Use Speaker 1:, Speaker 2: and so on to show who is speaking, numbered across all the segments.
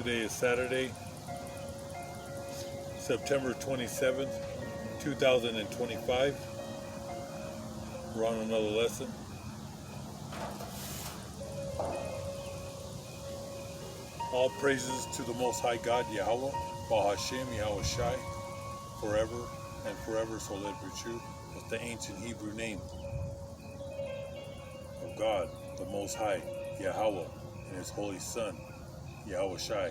Speaker 1: Today is Saturday, September 27th, 2025. We're on another lesson. All praises to the Most High God, Yahweh, Bahashem, Yahweh Shai, forever and forever, so let it be true. That's the ancient Hebrew name of God, the Most High, Yahweh, and His Holy Son, Yahweh Shai.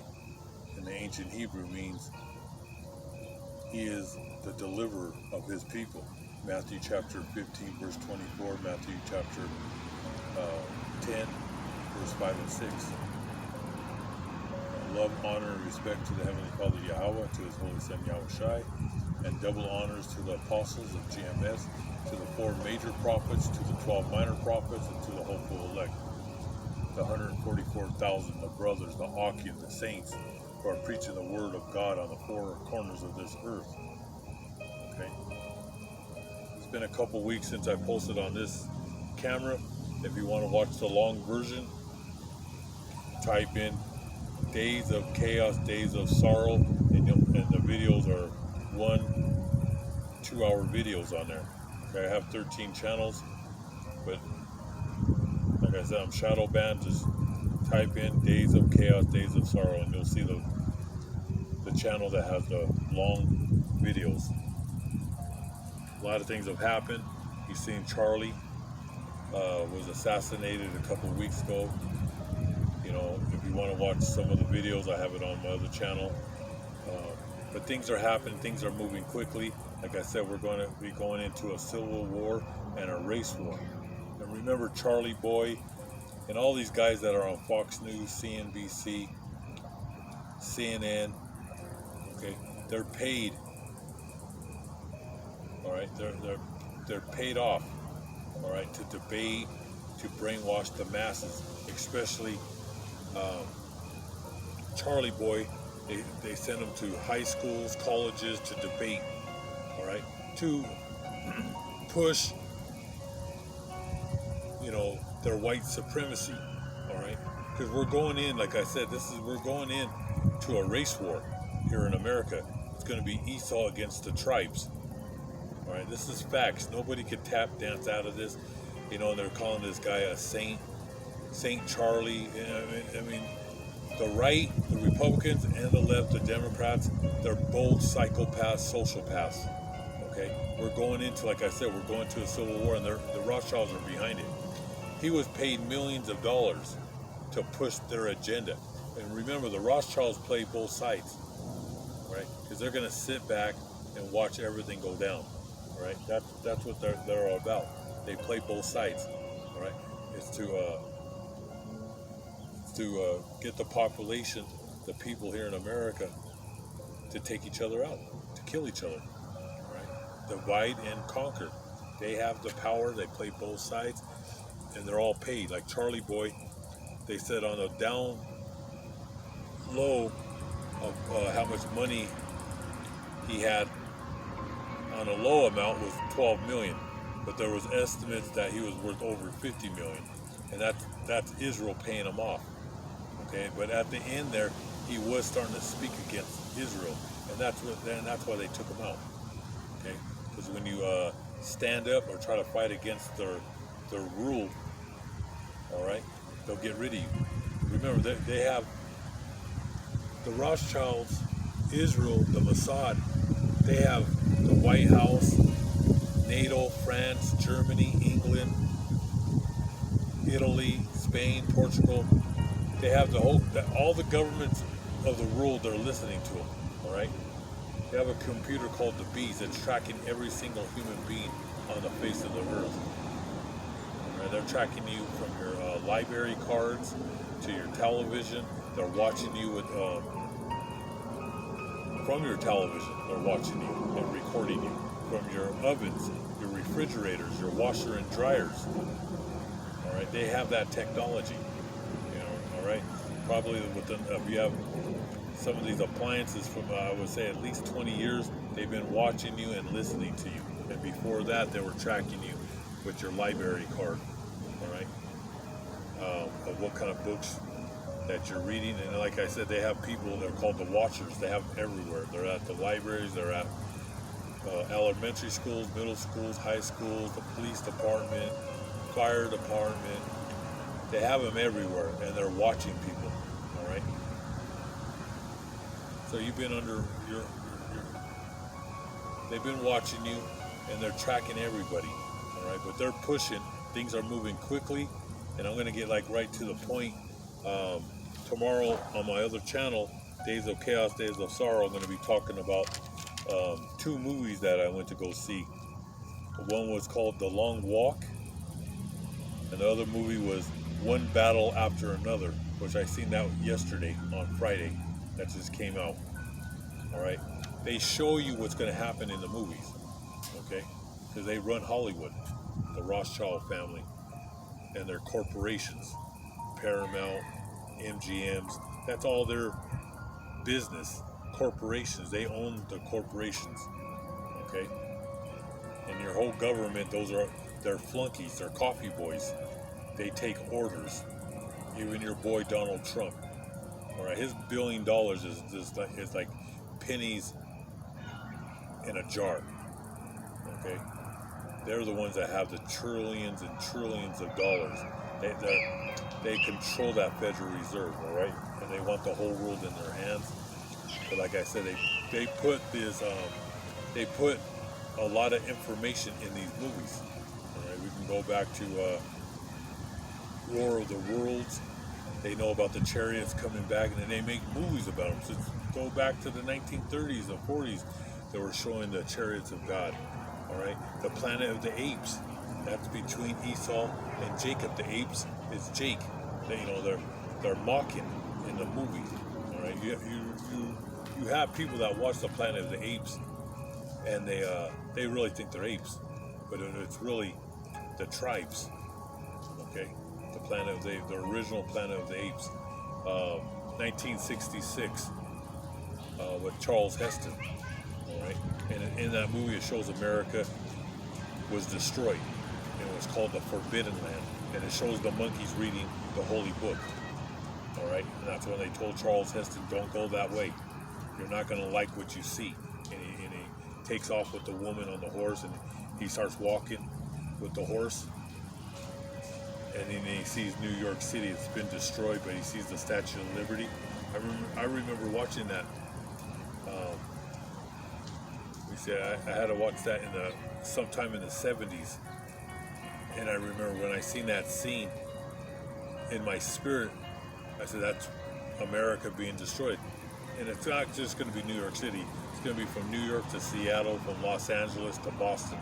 Speaker 1: In the ancient Hebrew means He is the deliverer of His people. Matthew chapter 15, verse 24, Matthew chapter 10, verse 5 and 6. Love, honor, and respect to the Heavenly Father Yahweh, to His Holy Son Yahweh Shai, and double honors to the apostles of GMS, to the 4 major prophets, to the 12 minor prophets, and to the hopeful elect, the 144,000, the brothers, the Akim, the saints, who are preaching the word of God on the 4 corners of this earth. Okay? It's been a couple weeks since I posted on this camera. If you want to watch the long version, type in Days of Chaos, Days of Sorrow, and the videos are 1-2 hour videos on there. Okay, I have 13 channels, but like I said, I'm shadow banned. Just type in Days of Chaos, Days of Sorrow, and you'll see the channel that has the long videos. A lot of things have happened. You've seen Charlie was assassinated a couple of weeks ago. You know, if you want to watch some of the videos, I have it on my other channel. But things are happening, things are moving quickly. Like I said, we're going to be going into a civil war and a race war. And remember Charlie Boy and all these guys that are on Fox News, CNBC, CNN, okay, they're paid. All right, they're paid off, all right, to debate, to brainwash the masses, especially Charlie Boy. They send them to high schools, colleges to debate, all right, to push, you know, their white supremacy, all right, because we're going in, like I said, we're going in to a race war here in America. It's going to be Esau against the tribes, all right. This is facts. Nobody could tap dance out of this, you know. And they're calling this guy a saint, Saint Charlie. I mean, the right, the Republicans, and the left, the Democrats, they're both psychopaths, sociopaths. Okay, we're going into, like I said, we're going to a civil war, and the Rothschilds are behind it. He was paid millions of dollars to push their agenda. And remember, the Rothschilds play both sides, right? Because they're going to sit back and watch everything go down, right? That's what they're all about. They play both sides, all right? It's to get the population, the people here in America, to take each other out, to kill each other, right? Divide and conquer. They have the power. They play both sides, and they're all paid. Like Charlie Boy, they said on a down low of how much money he had on a low amount was 12 million, but there was estimates that he was worth over 50 million, and that's Israel paying him off. Okay, but at the end there, he was starting to speak against Israel, and that's why they took him out. Okay, because when you stand up or try to fight against their rule, all right, they'll get rid of you. Remember, they have the Rothschilds, Israel, the Mossad. They have the White House, NATO, France, Germany, England, Italy, Spain, Portugal. They have all the governments of the world. They're listening to them. All right. They have a computer called the Beast that's tracking every single human being on the face of the earth. All right. They're tracking you from your library cards to your television. They're watching you with from your television. They're watching you and recording you from your ovens, your refrigerators, your washer and dryers. All right. They have that technology. Right, probably if you have some of these appliances from, I would say, at least 20 years, they've been watching you and listening to you. And before that, they were tracking you with your library card, all right, of what kind of books that you're reading. And like I said, they have people, they're called the Watchers. They have them everywhere. They're at the libraries, they're at elementary schools, middle schools, high schools, the police department, fire department. They have them everywhere, and they're watching people. All right. So you've been under your they've been watching you, and they're tracking everybody. All right, but they're pushing. Things are moving quickly, and I'm going to get like right to the point. Tomorrow on my other channel, Days of Chaos, Days of Sorrow, I'm going to be talking about two movies that I went to go see. One was called The Long Walk, and the other movie was One Battle After Another, which I seen that yesterday on Friday. That just came out. All right, they show you what's going to happen in the movies, okay? Because they run Hollywood, the Rothschild family, and their corporations, Paramount, MGMs. That's all their business. Corporations. They own the corporations, okay? And your whole government, they're flunkies. They're coffee boys. They take orders. Even your boy Donald Trump. All right, his $1 billion is like pennies in a jar. Okay, they're the ones that have the trillions and trillions of dollars. They control that Federal Reserve. All right, and they want the whole world in their hands. But like I said, they put this they put a lot of information in these movies. All right, we can go back to War of the Worlds. They know about the chariots coming back, and then they make movies about them. So go back to the 1930s or 40s, they were showing the chariots of God. All right, the Planet of the Apes. That's between Esau and Jacob. The apes is Jake. They're mocking in the movie. All right, you have people that watch the Planet of the Apes, and they really think they're apes, but it's really the tribes. Okay. The original Planet of the Apes, 1966, with Charles Heston. All right, and in that movie, it shows America was destroyed, and it was called the Forbidden Land, and it shows the monkeys reading the Holy Book. All right, and that's when they told Charles Heston, "Don't go that way. You're not going to like what you see." And he takes off with the woman on the horse, and he starts walking with the horse. And then he sees New York City. It's been destroyed, but he sees the Statue of Liberty. I remember watching that. I had to watch that sometime in the 70s. And I remember when I seen that scene, in my spirit, I said, that's America being destroyed. And it's not just going to be New York City. It's going to be from New York to Seattle, from Los Angeles to Boston.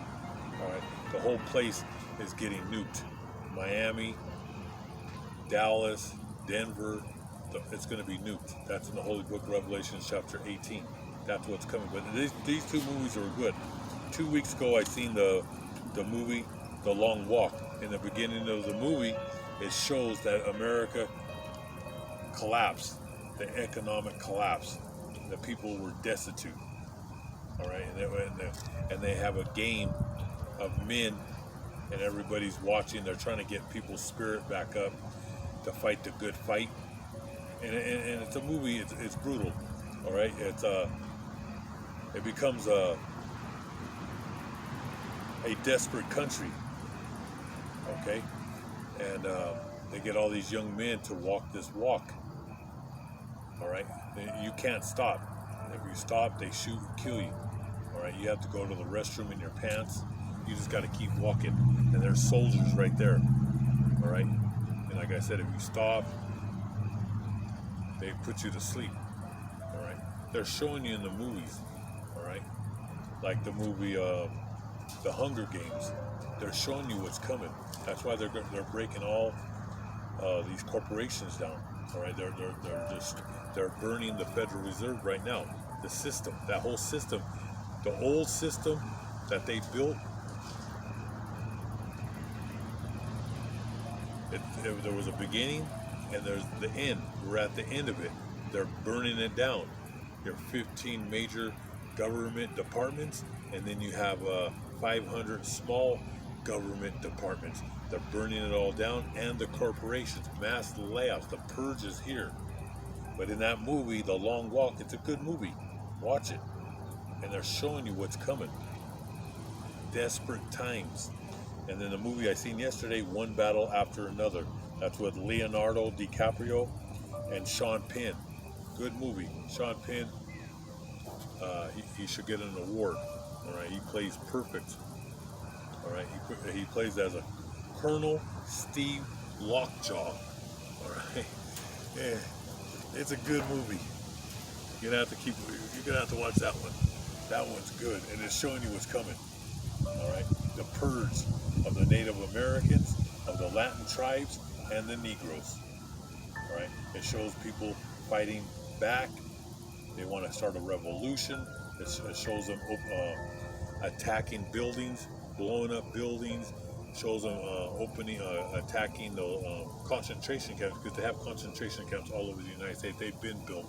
Speaker 1: All right, the whole place is getting nuked. Miami, Dallas, Denver, it's going to be nuked. That's in the Holy Book, Revelation chapter 18. That's what's coming. But these two movies are good. 2 weeks ago, I seen the movie, The Long Walk. In the beginning of the movie, it shows that America collapsed, the economic collapse. The people were destitute. All right, and they have a game of men, and everybody's watching. They're trying to get people's spirit back up to fight the good fight. And it's a movie. It's brutal. All right. It becomes a desperate country. Okay. And they get all these young men to walk this walk. All right. You can't stop. If you stop, they shoot and kill you. All right. You have to go to the restroom in your pants. You just got to keep walking, and there's soldiers right there. All right, and like I said, if you stop, they put you to sleep. All right, they're showing you in the movies. All right, like the movie The Hunger Games. They're showing you what's coming. That's why they're breaking all these corporations down. All right, they're burning the Federal Reserve right now. The system, that whole system, the old system that they built. There was a beginning, and there's the end. We're at the end of it. They're burning it down. There are 15 major government departments, and then you have 500 small government departments. They're burning it all down, and the corporations, mass layoffs. The purge is here. But in that movie, The Long Walk, it's a good movie. Watch it. And they're showing you what's coming. Desperate times. And then the movie I seen yesterday, One Battle After Another. That's with Leonardo DiCaprio and Sean Penn. Good movie. Sean Penn, he should get an award. All right, he plays perfect. All right, he plays as a Colonel Steve Lockjaw. All right, yeah, it's a good movie. You're gonna have to watch that one. That one's good, and it's showing you what's coming. All right, the purge of the Native Americans, of the Latin tribes, and the Negroes. All right, it shows people fighting back. They want to start a revolution. It shows them attacking buildings, blowing up buildings. Shows them attacking the concentration camps, because they have concentration camps all over the United States. They've been built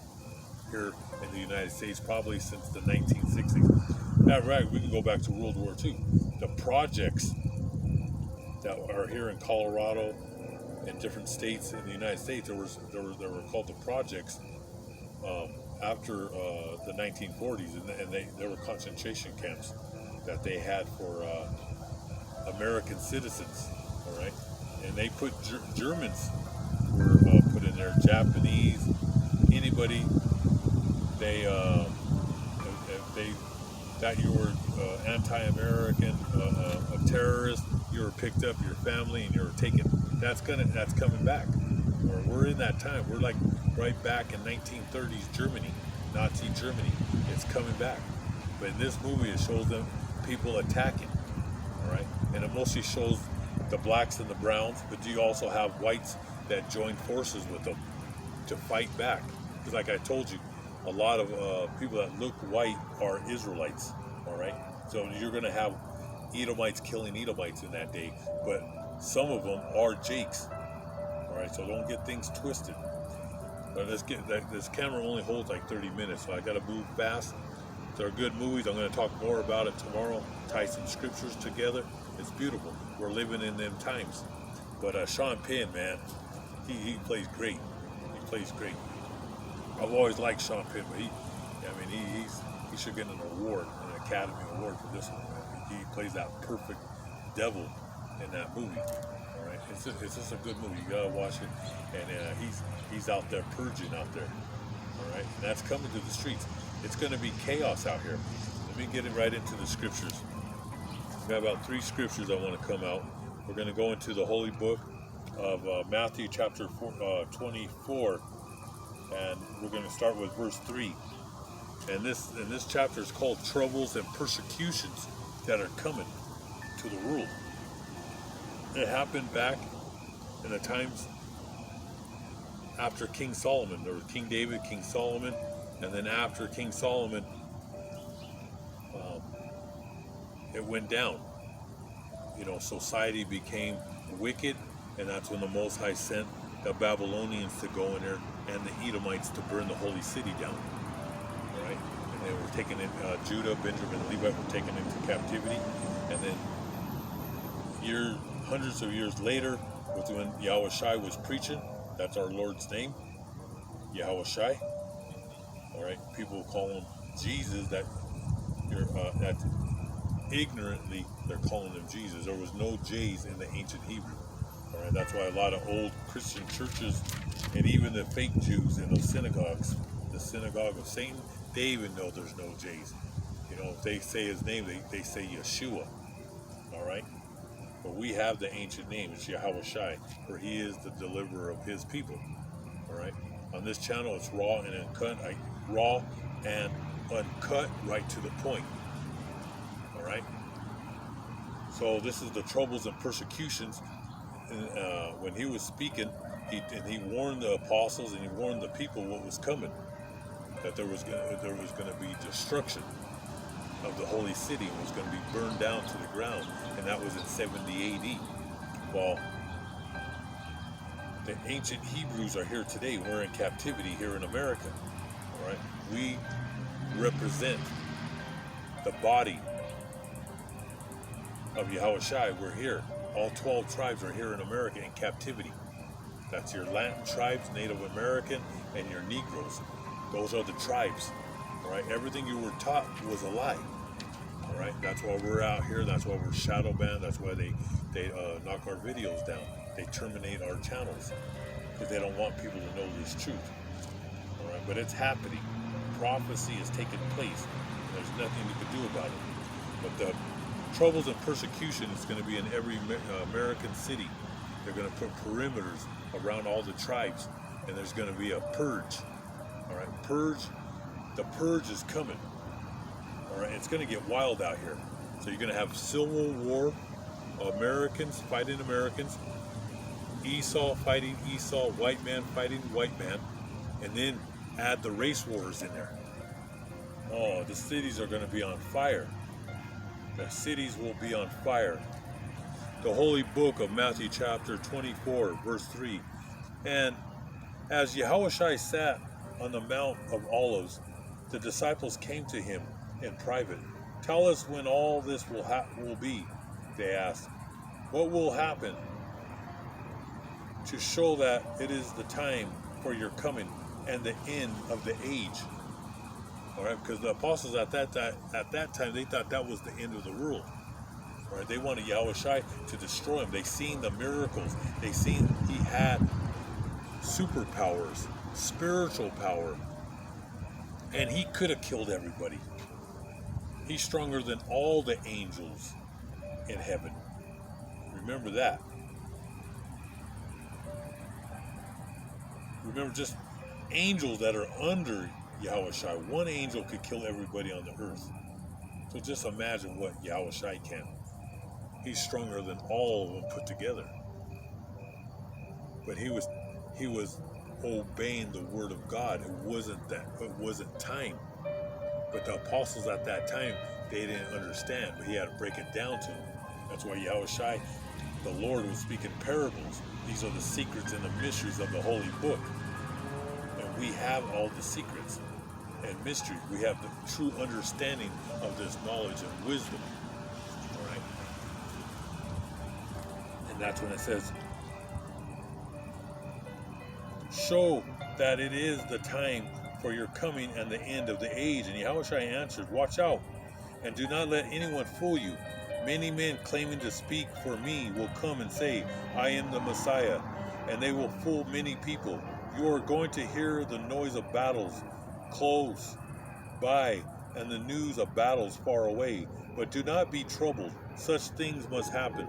Speaker 1: here in the United States probably since the 1960s. That's right, we can go back to World War II. The projects that are here in Colorado and different states in the United States, there were called the projects after the 1940s, and there were concentration camps that they had for American citizens. All right, and they put Germans were put in there, Japanese, anybody. They that you were anti-American, a terrorist, you were picked up, your family, and you were taken. That's coming back. Or we're in that time. We're like right back in 1930s Germany, Nazi Germany. It's coming back. But in this movie, it shows them people attacking. All right, and it mostly shows the blacks and the browns, but you also have whites that join forces with them to fight back. Because like I told you, a lot of people that look white are Israelites. All right, so you're going to have Edomites killing Edomites in that day, but some of them are Jakes. All right, so don't get things twisted. But this camera only holds like 30 minutes, so I got to move fast. They're good movies. I'm going to talk more about it tomorrow. Tie some scriptures together. It's beautiful. We're living in them times. But Sean Penn, man, he plays great. He plays great. I've always liked Sean Penn, but he should get an award, an Academy Award for this one. Man. He plays that perfect devil in that movie. All right, it's just a good movie. You gotta watch it, and he's out there purging out there. All right, and that's coming to the streets. It's going to be chaos out here. Let me get it right into the scriptures. We've got about 3 scriptures I want to come out. We're going to go into the holy book of Matthew chapter 24, and we're going to start with verse 3. And this chapter is called Troubles and Persecutions That Are Coming to the World. It happened back in the times after King Solomon. There was King David, King Solomon, and then after King Solomon, it went down. You know, society became wicked, and that's when the Most High sent the Babylonians to go in there and the Edomites to burn the holy city down. All right, and they were taken in. Judah, Benjamin, and Levi were taken into captivity, and then hundreds of years later, was when Yahushua was preaching. That's our Lord's name, Yahushua. All right, people call him Jesus. That ignorantly they're calling him Jesus. There was no J's in the ancient Hebrew. All right, that's why a lot of old Christian churches and even the fake Jews in those synagogues, the synagogue of Satan, they even know there's no J's. You know, if they say his name, they say Yeshua. All right, but we have the ancient name. It's Yahushua, for he is the deliverer of his people. All right. On this channel, it's raw and uncut, right to the point. All right. So this is the troubles and persecutions. When he was speaking, he warned the apostles and he warned the people what was coming. That there was going to be destruction of the holy city. It was going to be burned down to the ground, and that was in 70 AD. Well, the ancient Hebrews are here today. We're in captivity here in America. All right, we represent the body of Yahushai, we're here. All 12 tribes are here in America in captivity. That's your Latin tribes, Native American, and your Negroes. Those are the tribes. All right, everything you were taught was a lie. All right, that's why we're out here. That's why we're shadow banned. That's why they knock our videos down. They terminate our channels because they don't want people to know this truth. All right, but it's happening. Prophecy is taking place. There's nothing you can do about it. But the troubles and persecution is going to be in every American city. They're going to put perimeters around all the tribes, and there's going to be a purge. All right, purge. The purge is coming. All right, it's going to get wild out here. So you're going to have civil war, Americans fighting Americans, Esau fighting Esau, white man fighting white man, and then add the race wars in there. Oh, the cities are going to be on fire. The cities will be on fire. The holy book of Matthew chapter 24, verse 3. And as Yahushua sat on the Mount of Olives, the disciples came to him in private. Tell us when all this will be, they asked. What will happen to show that it is the time for your coming and the end of the age? All right, because the apostles at that time, they thought that was the end of the world. All right, they wanted Yahushua to destroy him. They seen the miracles. They seen he had superpowers, spiritual power, and he could have killed everybody. He's stronger than all the angels in heaven. Remember that. Remember, just angels that are under Yahushua. One angel could kill everybody on the earth. So just imagine what Yahushua can. He's stronger than all of them put together. But he was obeying the word of God. It wasn't time. But the apostles at that time, they didn't understand, but he had to break it down to them. That's why Yahushua, the Lord, was speaking parables. These are the secrets and the mysteries of the holy book. And we have all the secrets and mysteries. We have the true understanding of this knowledge and wisdom. All right? And that's when it says, show that it is the time for your coming and the end of the age. And Yahushua answered, watch out, and do not let anyone fool you. Many men claiming to speak for me will come and say, I am the Messiah, and they will fool many people. You are going to hear the noise of battles close by, and the news of battles far away. But do not be troubled. Such things must happen.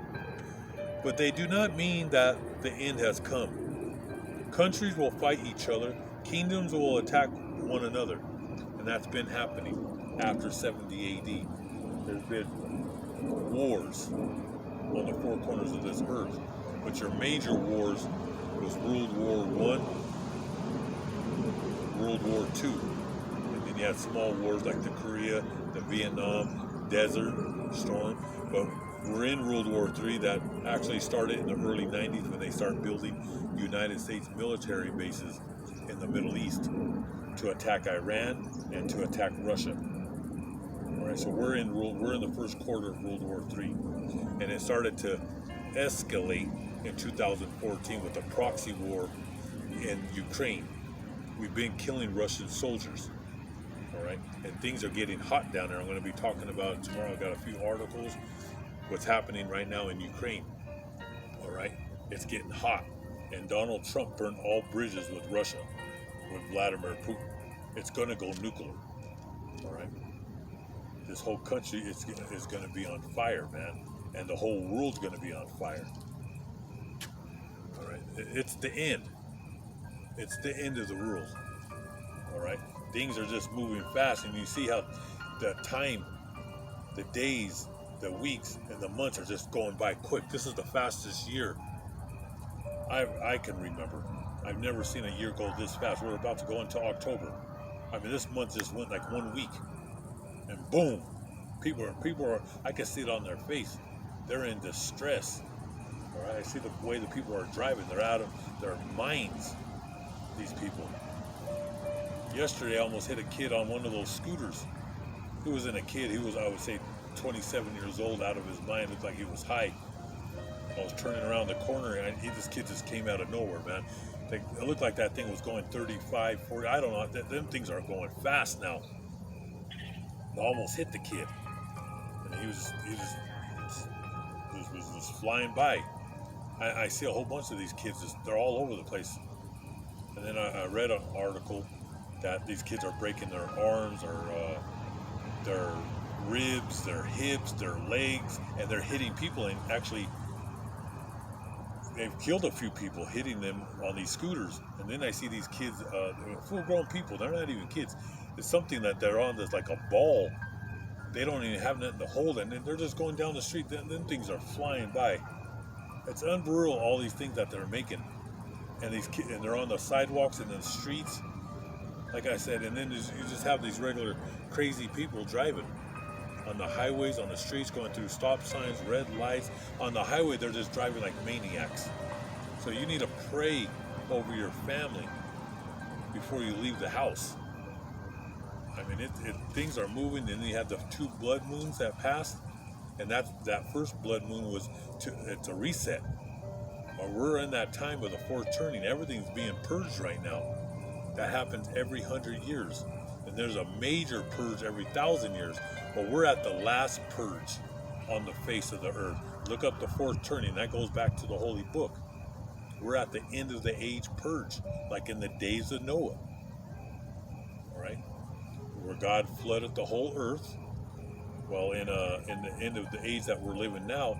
Speaker 1: But they do not mean that the end has come. Countries will fight each other. Kingdoms will attack one another. And that's been happening after 70 AD. There's been wars on the four corners of this earth. But your major wars was World War I, World War II. And then you had small wars like the Korea, the Vietnam, Desert Storm. But we're in World War III that actually started in the early 90s when they started building United States military bases in the Middle East to attack Iran and to attack Russia. All right, so we're in the first quarter of World War III, and it started to escalate in 2014 with the proxy war in Ukraine. We've been killing Russian soldiers. All right, and things are getting hot down there. I'm going to be talking about it tomorrow. I've got a few articles. What's happening right now in Ukraine. All right, it's getting hot, and Donald Trump burned all bridges with Russia, with Vladimir Putin. It's going to go nuclear. All right, this whole country is going to be on fire, man, and the whole world's going to be on fire. All right, it's the end. It's the end of the world. All right, things are just moving fast, and you see how the time, the days, the weeks, and the months are just going by quick. This is the fastest year I can remember. I've never seen a year go this fast. We're about to go into October. I mean, this month just went like 1 week, and boom, people are. I can see it on their face. They're in distress. All right, I see the way the people are driving. They're out of their minds. These people. Yesterday, I almost hit a kid on one of those scooters. He wasn't a kid. He was, I would say, 27 years old, out of his mind, looked like he was high. I was turning around the corner, and this kid just came out of nowhere, man. It looked like that thing was going 35, 40. I don't know. Them things are going fast now. I almost hit the kid, and he was flying by. I see a whole bunch of these kids. They're all over the place. And then I read an article that these kids are breaking their arms or their ribs, their hips, their legs, and they're hitting people. And actually, they've killed a few people hitting them on these scooters. And then I see these kids, full-grown people. They're not even kids. It's something that they're on that's like a ball. They don't even have nothing to hold, and they're just going down the street. Them things are flying by. It's unreal, all these things that they're making. And these kids, and they're on the sidewalks and the streets, like I said. And then you just have these regular crazy people driving on the highways, on the streets, going through stop signs, red lights. On the highway, they're just driving like maniacs. So you need to pray over your family before you leave the house. I mean, things are moving. And then you have the 2 blood moons that passed, and that first blood moon was it's a reset. Or we're in that time of the 4th turning. Everything's being purged right now. That happens every 100 years, and there's a major purge every 1,000 years. But we're at the last purge on the face of the earth. Look up the 4th turning. That goes back to the Holy Book. We're at the end of the age purge, like in the days of Noah. All right, where God flooded the whole earth. Well, in the end of the age that we're living now,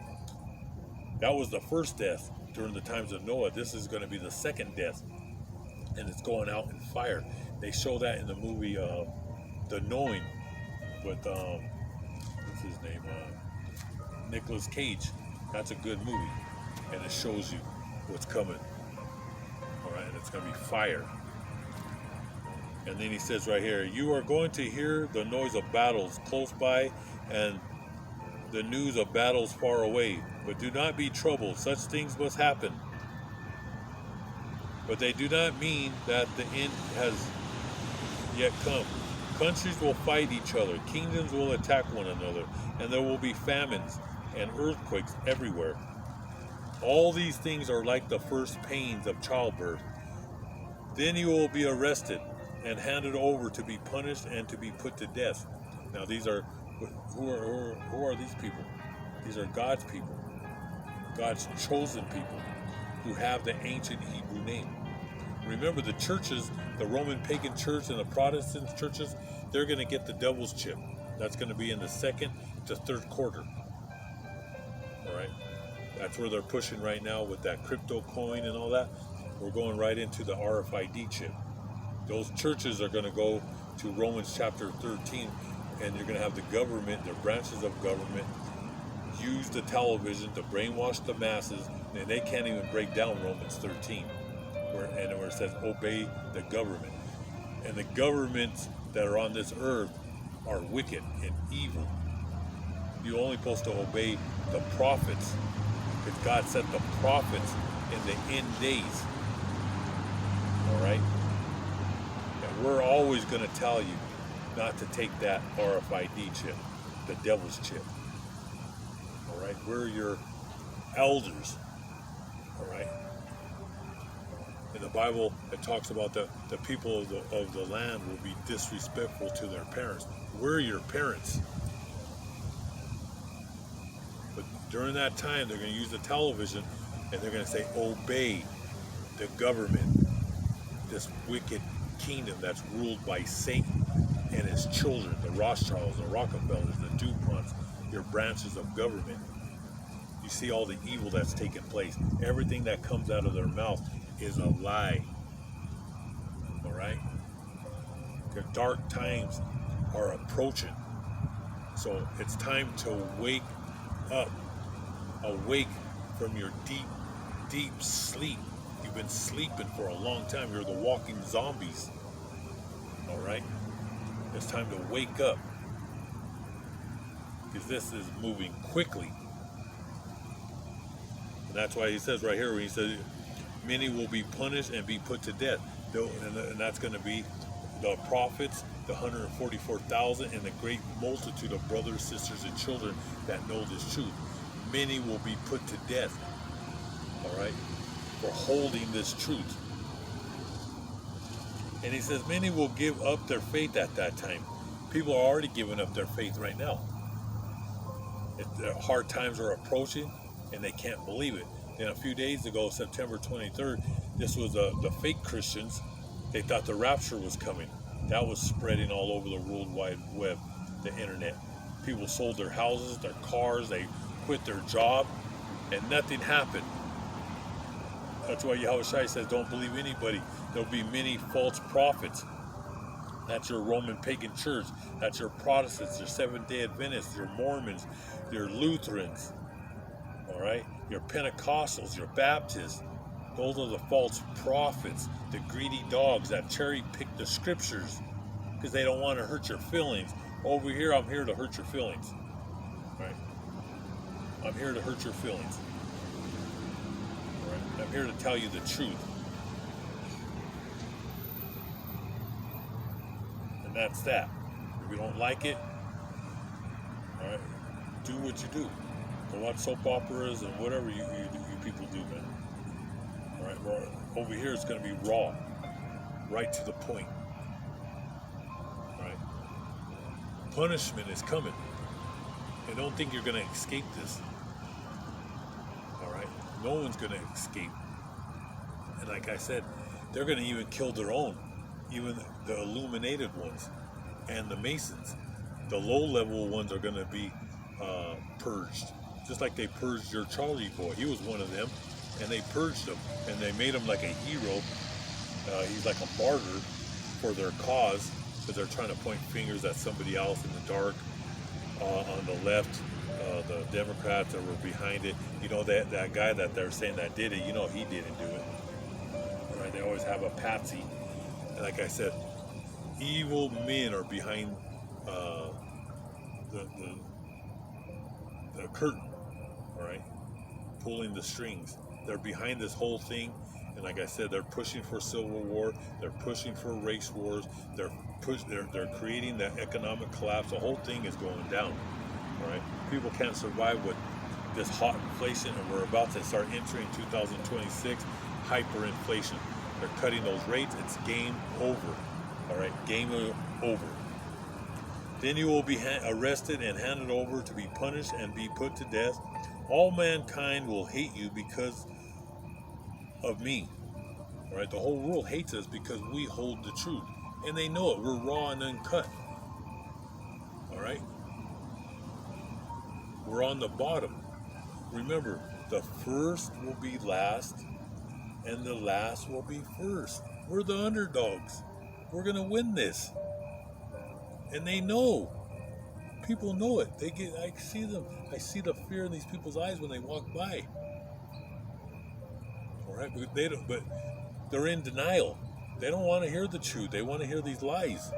Speaker 1: that was the first death during the times of Noah. This is going to be the second death, and it's going out in fire. They show that in the movie The Knowing with what's his name, Nicolas Cage. That's a good movie, and it shows you what's coming. All right, and it's going to be fire. And then he says right here, you are going to hear the noise of battles close by and the news of battles far away. But do not be troubled. Such things must happen. But they do not mean that the end has yet come. Countries will fight each other. Kingdoms will attack one another. And there will be famines and earthquakes everywhere. All these things are like the first pains of childbirth. Then you will be arrested and handed over to be punished and to be put to death. Now these are, who are these people? These are God's people. God's chosen people who have the ancient Hebrew name. Remember, the churches, the Roman pagan church and the Protestant churches, they're going to get the devil's chip. That's going to be in the 2nd to 3rd quarter. All right? That's where they're pushing right now with that crypto coin and all that. We're going right into the RFID chip. Those churches are going to go to Romans chapter 13, and you're going to have the government, the branches of government, use the television to brainwash the masses, and they can't even break down Romans 13, where it says obey the government. And the governments that are on this earth are wicked and evil. You're only supposed to obey the prophets, because God sent the prophets in the end days. All right? And we're always going to tell you not to take that RFID chip, the devil's chip. All right? We're your elders. All right? In the Bible, it talks about the people of the land will be disrespectful to their parents. We're your parents. But during that time, they're going to use the television, and they're going to say, obey the government, this wicked kingdom that's ruled by Satan and his children, the Rothschilds, the Rockefellers, the DuPonts, your branches of government. You see all the evil that's taking place. Everything that comes out of their mouth is a lie. All right? The dark times are approaching. So it's time to wake up. Awake from your deep, deep sleep. You've been sleeping for a long time. You're the walking zombies. All right? It's time to wake up. Because this is moving quickly. And that's why he says right here, when he says, many will be punished and be put to death. And that's going to be the prophets, the 144,000, and the great multitude of brothers, sisters, and children that know this truth. Many will be put to death, all right, for holding this truth. And he says many will give up their faith at that time. People are already giving up their faith right now. If the hard times are approaching and they can't believe it. Then a few days ago, September 23rd, this was the fake Christians. They thought the rapture was coming. That was spreading all over the World Wide Web, the internet. People sold their houses, their cars, they quit their job, and nothing happened. That's why Yahushua says, don't believe anybody. There'll be many false prophets. That's your Roman pagan church. That's your Protestants, your Seventh-day Adventists, your Mormons, your Lutherans, all right? Your Pentecostals, your Baptists. Those are the false prophets, the greedy dogs that cherry-pick the scriptures because they don't want to hurt your feelings. Over here, I'm here to hurt your feelings, right? I'm here to hurt your feelings. All right? I'm here to tell you the truth. And that's that. If you don't like it, all right, do what you do. Go watch soap operas and whatever you people do, man. All right, well, over here it's going to be raw, right to the point. All right, punishment is coming, and don't think you're going to escape this. All right, no one's going to escape. And like I said, they're going to even kill their own, even the illuminated ones and the Masons. The low-level ones are going to be purged, just like they purged your Charlie boy. He was one of them. And they purged him, and they made him like a hero. He's like a martyr for their cause, because they're trying to point fingers at somebody else in the dark. On the left, the Democrats that were behind it. You know, that guy that they're saying that did it, you know he didn't do it. Right? They always have a patsy. And like I said, evil men are behind the curtain, all right? Pulling the strings. They're behind this whole thing, and like I said, they're pushing for civil war. They're pushing for race wars. They're creating that economic collapse. The whole thing is going down. All right, people can't survive with this hot inflation, and we're about to start entering 2026 hyperinflation. They're cutting those rates. It's game over. All right, game over. Then you will be arrested and handed over to be punished and be put to death. All mankind will hate you because of me. All right, the whole world hates us because we hold the truth, and they know it. We're raw and uncut. All right, we're on the bottom. Remember, the first will be last, and the last will be first. We're the underdogs. We're gonna win this, and they know. People know it. I see them. I see the fear in these people's eyes when they walk by. All right, but they're in denial. They don't want to hear the truth. They want to hear these lies.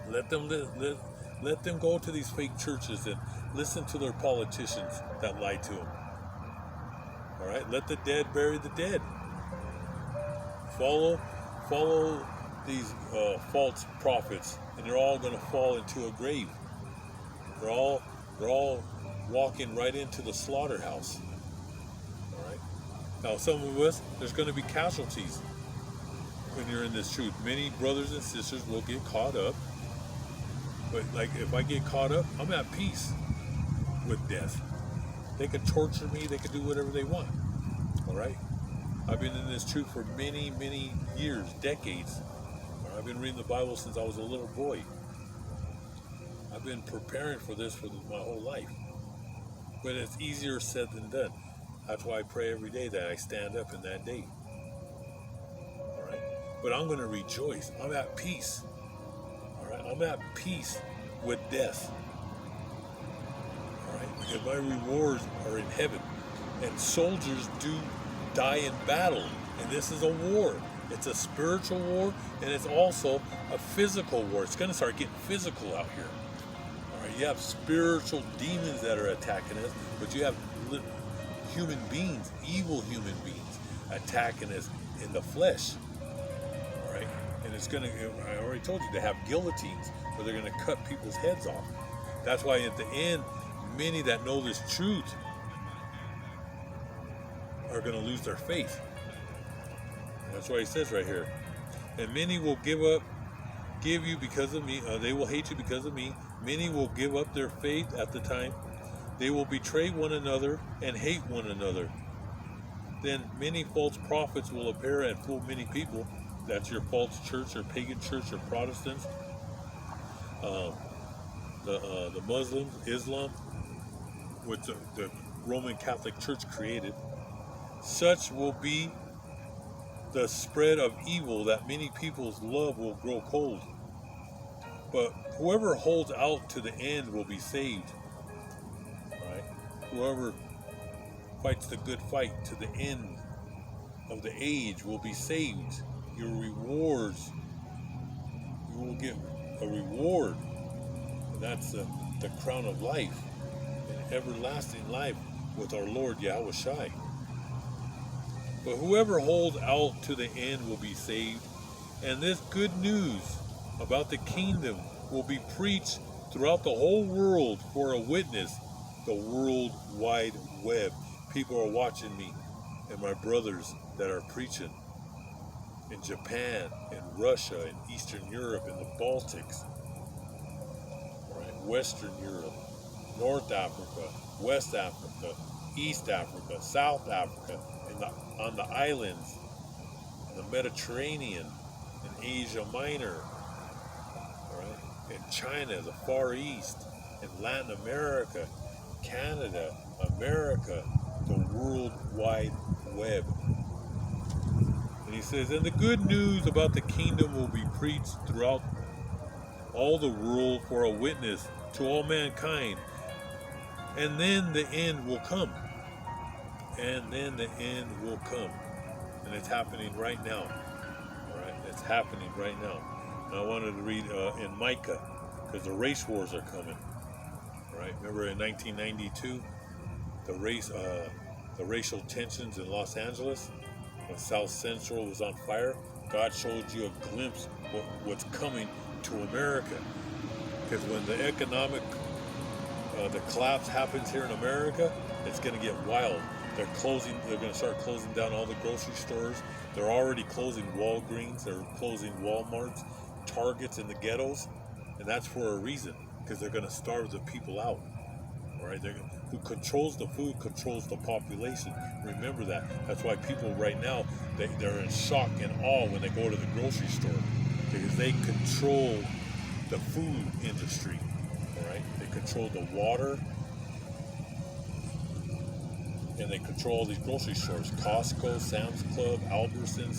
Speaker 1: Let them go to these fake churches and listen to their politicians that lie to them. All right, let the dead bury the dead. Follow these false prophets, and you're all going to fall into a grave. They're all walking right into the slaughterhouse. All right. Now, some of us, there's going to be casualties when you're in this truth. Many brothers and sisters will get caught up. But like, if I get caught up, I'm at peace with death. They could torture me. They could do whatever they want. All right. I've been in this truth for many, many years, decades. I've been reading the Bible since I was a little boy. I've been preparing for this for my whole life. But it's easier said than done. That's why I pray every day that I stand up in that day. All right? But I'm going to rejoice. I'm at peace. All right? I'm at peace with death. All right? Because my rewards are in heaven. And soldiers do die in battle. And this is a war. It's a spiritual war, and it's also a physical war. It's going to start getting physical out here. You have spiritual demons that are attacking us, but you have human beings, evil human beings, attacking us in the flesh. All right? And it's gonna. I already told you they have guillotines where they're gonna cut people's heads off. That's why at the end, many that know this truth are gonna lose their faith. That's why he says right here, and many will give you because of me. They will hate you because of me. Many will give up their faith at the time. They will betray one another and hate one another. Then many false prophets will appear and fool many people. That's your false church or pagan church or Protestants, the Muslims, Islam, which the Roman Catholic Church created. Such will be the spread of evil that many people's love will grow cold. But whoever holds out to the end will be saved. Right? Whoever fights the good fight to the end of the age will be saved. Your rewards, you will get a reward. And that's the crown of life, an everlasting life with our Lord Yahweh Shai. But whoever holds out to the end will be saved. And this good news about the kingdom will be preached throughout the whole world for a witness, the World Wide Web. People are watching me and my brothers that are preaching in Japan, in Russia, in Eastern Europe, in the Baltics, right? Western Europe, North Africa, West Africa, East Africa, South Africa, on the islands, the Mediterranean, in Asia Minor, right? In China, the Far East, in Latin America, Canada, America, the World Wide Web. And he says, and the good news about the kingdom will be preached throughout all the world for a witness to all mankind. And then the end will come. And then the end will come. And it's happening right now. All right? It's happening right now. And I wanted to read in Micah, because the race wars are coming. Right? Remember in 1992, the racial tensions in Los Angeles, when South Central was on fire. God showed you a glimpse of what's coming to America. Because when the economic the collapse happens here in America, it's going to get wild. They're going to start closing down all the grocery stores. They're already closing Walgreens. They're closing Walmarts, Targets in the ghettos. And that's for a reason, because they're going to starve the people out. All right? Who controls the food controls the population. Remember that. That's why people right now, they're in shock and awe when they go to the grocery store, because they control the food industry. All right? They control the water, and they control all these grocery stores: Costco, Sam's Club, Albertsons,